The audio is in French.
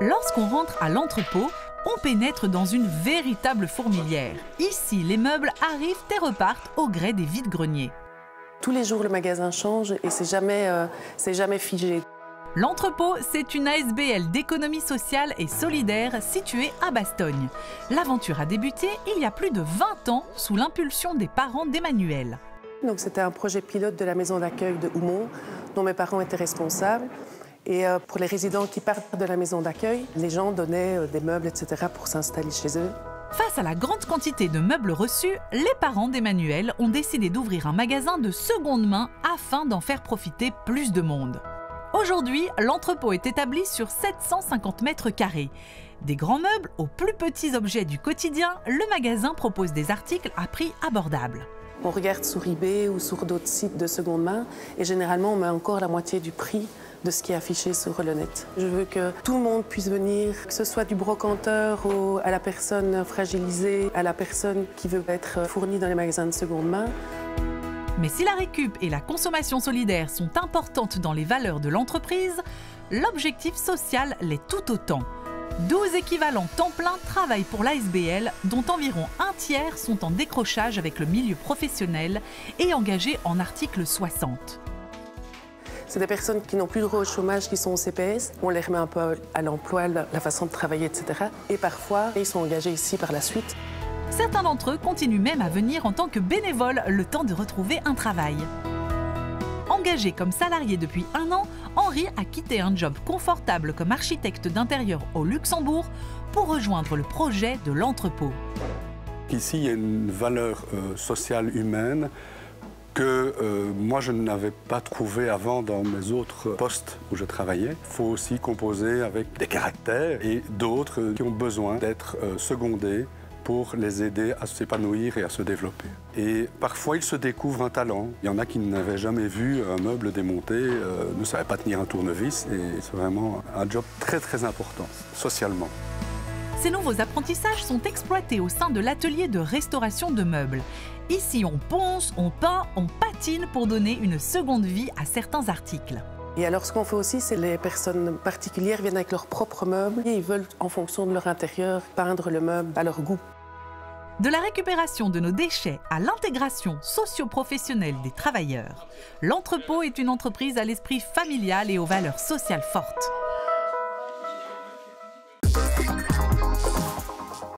Lorsqu'on rentre à l'entrepôt, on pénètre dans une véritable fourmilière. Ici, les meubles arrivent et repartent au gré des vides-greniers. Tous les jours, le magasin change et c'est jamais figé. L'entrepôt, c'est une ASBL d'économie sociale et solidaire située à Bastogne. L'aventure a débuté il y a plus de 20 ans sous l'impulsion des parents d'Emmanuel. Donc, c'était un projet pilote de la maison d'accueil de Houmont, dont mes parents étaient responsables. Et pour les résidents qui partent de la maison d'accueil, les gens donnaient des meubles, etc. pour s'installer chez eux. Face à la grande quantité de meubles reçus, les parents d'Emmanuel ont décidé d'ouvrir un magasin de seconde main afin d'en faire profiter plus de monde. Aujourd'hui, l'entrepôt est établi sur 750 mètres carrés. Des grands meubles aux plus petits objets du quotidien, le magasin propose des articles à prix abordables. On regarde sur eBay ou sur d'autres sites de seconde main et généralement on met encore la moitié du prix de ce qui est affiché sur le net. Je veux que tout le monde puisse venir, que ce soit du brocanteur à la personne fragilisée, à la personne qui veut être fournie dans les magasins de seconde main. Mais si la récup et la consommation solidaire sont importantes dans les valeurs de l'entreprise, l'objectif social l'est tout autant. 12 équivalents temps plein travaillent pour l'ASBL, dont environ un tiers sont en décrochage avec le milieu professionnel et engagés en article 60. C'est des personnes qui n'ont plus droit au chômage, qui sont au CPS. On les remet un peu à l'emploi, la façon de travailler, etc. Et parfois, ils sont engagés ici par la suite. Certains d'entre eux continuent même à venir en tant que bénévoles le temps de retrouver un travail. Engagé comme salarié depuis 1 an, Henri a quitté un job confortable comme architecte d'intérieur au Luxembourg pour rejoindre le projet de l'entrepôt. Ici, il y a une valeur sociale humaine que moi, je n'avais pas trouvé avant dans mes autres postes où je travaillais. Il faut aussi composer avec des caractères et d'autres qui ont besoin d'être secondés pour les aider à s'épanouir et à se développer. Et parfois, ils se découvrent un talent. Il y en a qui n'avaient jamais vu un meuble démonté, ne savaient pas tenir un tournevis, et c'est vraiment un job très, très important, socialement. Ces nouveaux apprentissages sont exploités au sein de l'atelier de restauration de meubles. Ici, on ponce, on peint, on patine pour donner une seconde vie à certains articles. Et alors, ce qu'on fait aussi, c'est que les personnes particulières viennent avec leurs propres meubles et ils veulent, en fonction de leur intérieur, peindre le meuble à leur goût. De la récupération de nos déchets à l'intégration socio-professionnelle des travailleurs, l'entrepôt est une entreprise à l'esprit familial et aux valeurs sociales fortes.